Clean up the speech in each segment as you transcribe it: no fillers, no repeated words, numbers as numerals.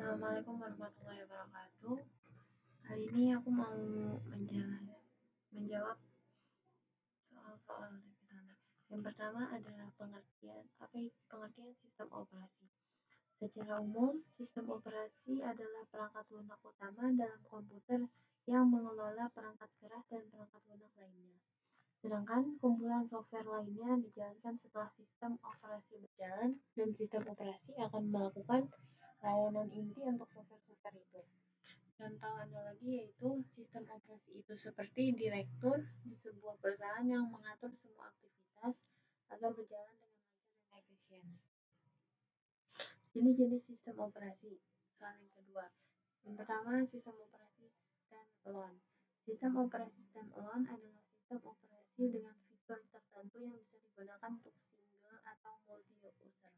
Assalamualaikum warahmatullahi wabarakatuh. Kali ini aku mau menjawab soal-soal di sana. Yang pertama ada pengertian sistem operasi. Secara umum, sistem operasi adalah perangkat lunak utama dalam komputer yang mengelola perangkat keras dan perangkat lunak lainnya. Sedangkan kumpulan software lainnya dijalankan setelah sistem operasi berjalan, dan sistem operasi akan melakukan layanan inti untuk software-software itu. Contoh analogi yaitu sistem operasi itu seperti direktur di sebuah perusahaan yang mengatur semua aktivitas agar berjalan dengan lancar dan efisien. Jenis-jenis sistem operasi. Soal yang kedua. Yang pertama, sistem operasi standalone. Sistem operasi standalone adalah sistem operasi dengan fitur tertentu yang bisa digunakan untuk single atau multi-user.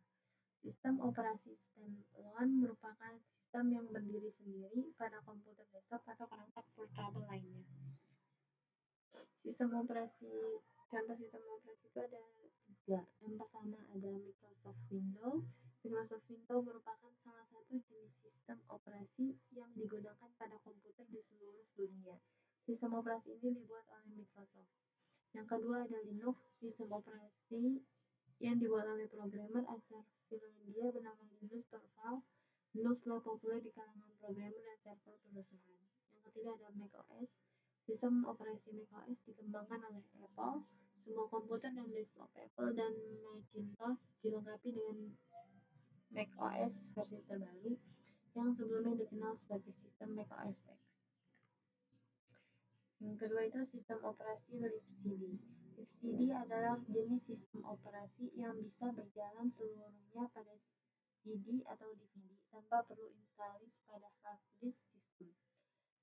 Sistem operasi standalone merupakan sistem yang berdiri sendiri pada komputer desktop atau perangkat portable lainnya. Contoh sistem operasi itu ada 3. Yang pertama ada Microsoft Windows. Microsoft Windows merupakan salah satu jenis sistem operasi yang digunakan pada komputer di seluruh dunia. Sistem operasi ini dibuat oleh Microsoft. Yang kedua ada Linux, sistem operasi yang dibuat oleh programmer asal Finlandia bernama Linus Torvalds. Linux telah populer di kalangan programmer dan server perusahaan. Yang ketiga ada macOS. Sistem operasi macOS dikembangkan oleh Apple. Semua komputer dan desktop Apple dan Macintosh dilengkapi dengan macOS versi terbaru yang sebelumnya dikenal sebagai sistem macOS X. Yang kedua itu sistem operasi libcd. Libcd adalah jenis sistem operasi yang bisa berjalan seluruhnya pada CD atau DVD tanpa perlu instalis pada hard disk sistem.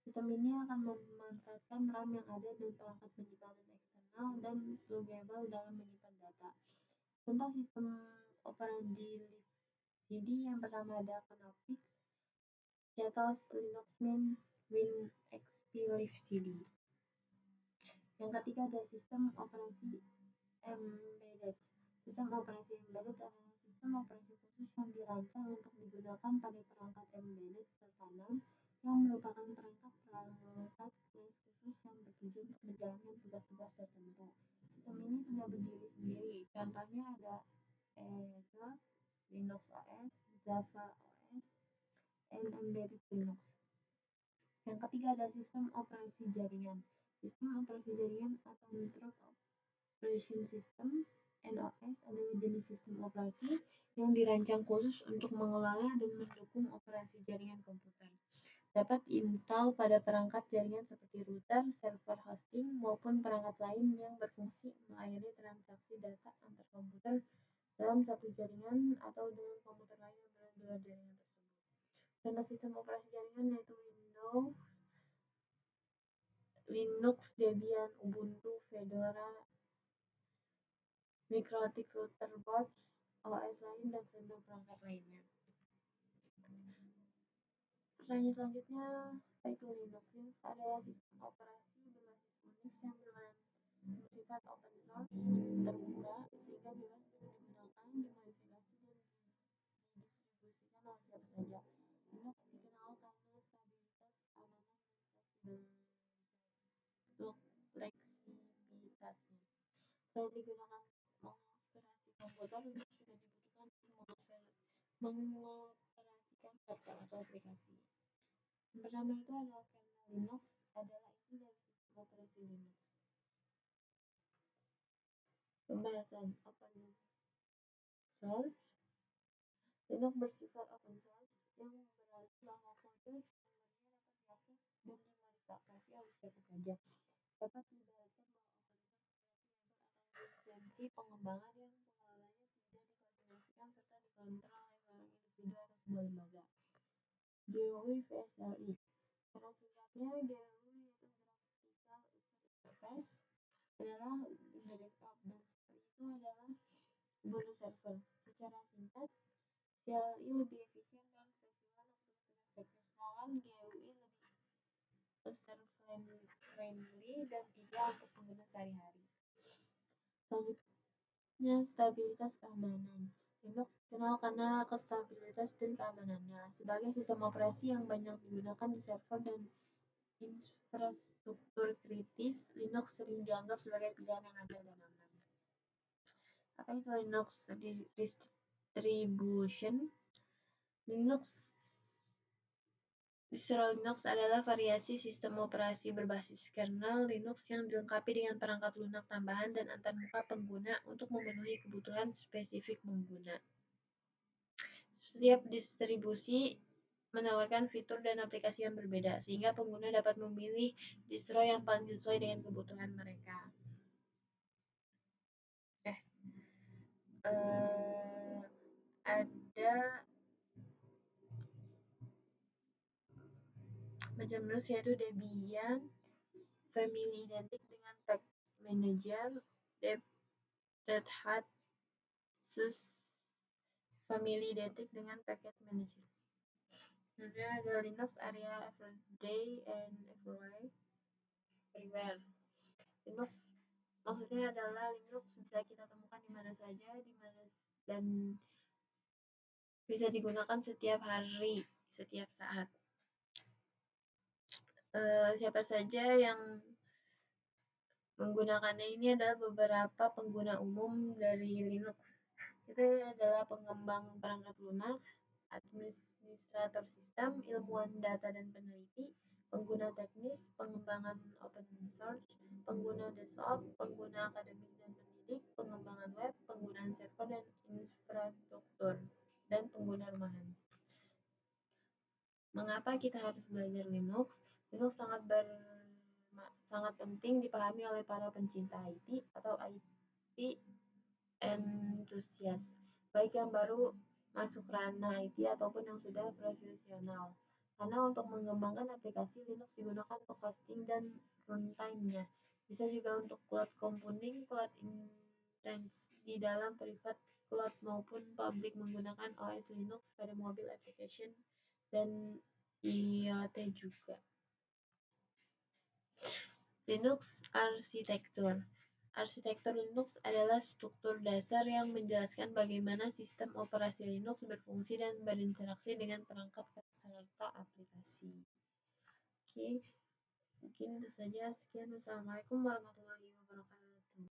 Sistem ini akan memanfaatkan RAM yang ada dan perangkat penyimpanan eksternal dan pluggable dalam menyimpan data. Contoh sistem operasi libcd yang pertama ada Knoppix, CentOS, Linux Mint, WinXP libcd. Yang ketiga ada sistem operasi embedded. Sistem operasi embedded adalah sistem operasi khusus yang dirancang untuk digunakan pada perangkat embedded tertanam yang merupakan perangkat flash khusus yang bertujuan untuk menjalankan tugas-tugas tertentu. Sistem ini tidak berdiri sendiri. Contohnya ada EOS, Linux OS, Java OS, and Embedded Linux. Yang ketiga ada sistem operasi jaringan. Sistem operasi jaringan atau Network Operation System (NOS) adalah jenis sistem operasi yang dirancang khusus untuk mengelola dan mendukung operasi jaringan komputer. Dapat diinstal pada perangkat jaringan seperti router, server hosting, maupun perangkat lain yang berfungsi melayani transaksi data antar komputer dalam satu jaringan atau dengan komputer lain yang berada di luar jaringan tersebut. Contoh sistem operasi jaringan yaitu Windows, Linux, Debian, Ubuntu, Fedora, Mikrotik, router board, OS lain, dan vendor perangkat lainnya. Pertanyaan selanjutnya, yaitu Linux. Linux adalah sistem operasi berbasis Unix yang bersifat open source, terbuka, sehingga bebas untuk digunakan, dimodifikasi, dan didistribusikan oleh siapa saja. Linux dikenal karena stabilitas, keamanan, dan fleksibilitasnya. Selain digunakan mengoperasi komputer, Linux juga dibutuhkan untuk mengoperasikan software atau aplikasi. Yang pertama itu adalah kernel Linux, adalah inti dari sistem operasi Linux. Pembahasan open source. Linux bersifat open source yang berarti bahwa kode sumbernya dapat diakses dan dimodifikasi oleh siapa saja. Dapat diibaratkan bahwa open source berarti label atau lisensi pengembangan yang pengelolanya tidak dikoordinasikan serta dikontrol oleh seorang individu atau sebuah lembaga. GUI VSLI. Kata singkatnya GUI yaitu Graphical User Interface adalah Ubuntu Desktop dan itu adalah Ubuntu Server. Secara singkat, CLI lebih efisien dan fleksibel untuk tugas-tugas teknis, sedangkan GUI lebih user-friendly dan ideal untuk pengguna sehari-hari. Selanjutnya, stabilitas keamanan. Linux dikenal karena kestabilitas dan keamanannya. Sebagai sistem operasi yang banyak digunakan di server dan infrastruktur kritis, Linux sering dianggap sebagai pilihan yang andal dan aman. Apa itu Linux distribution? Distro Linux adalah variasi sistem operasi berbasis kernel Linux yang dilengkapi dengan perangkat lunak tambahan dan antarmuka pengguna untuk memenuhi kebutuhan spesifik pengguna. Setiap distribusi menawarkan fitur dan aplikasi yang berbeda, sehingga pengguna dapat memilih distro yang paling sesuai dengan kebutuhan mereka. Ada macam Linux yaitu Debian, family identik dengan Pack Manager, Red Hat, SUSE, family identik dengan Packet Manager. Kemudian ada Linux Area Everyday and Everywhere. Linux maksudnya adalah Linux bisa kita temukan di mana saja, dan bisa digunakan setiap hari, setiap saat. Siapa saja yang menggunakannya ini adalah beberapa pengguna umum dari Linux. Itu adalah pengembang perangkat lunak, administrator sistem, ilmuwan data dan peneliti, pengguna teknis, pengembangan open source, pengguna desktop, pengguna akademik dan pendidik, pengembangan web, penggunaan server dan infrastruktur, dan pengguna rumahan. Mengapa kita harus belajar Linux? Linux sangat penting dipahami oleh para pencinta IT atau IT enthusiast, baik yang baru masuk ranah IT ataupun yang sudah profesional. Karena untuk mengembangkan aplikasi, Linux digunakan untuk hosting dan runtime-nya. Bisa juga untuk cloud computing, cloud instance di dalam private cloud maupun public menggunakan OS Linux pada mobil application dan IoT juga. Linux Arsitektur. Arsitektur Linux adalah struktur dasar yang menjelaskan bagaimana sistem operasi Linux berfungsi dan berinteraksi dengan perangkat serta aplikasi. Oke, mungkin itu saja. Sekian. Wassalamualaikum warahmatullahi wabarakatuh.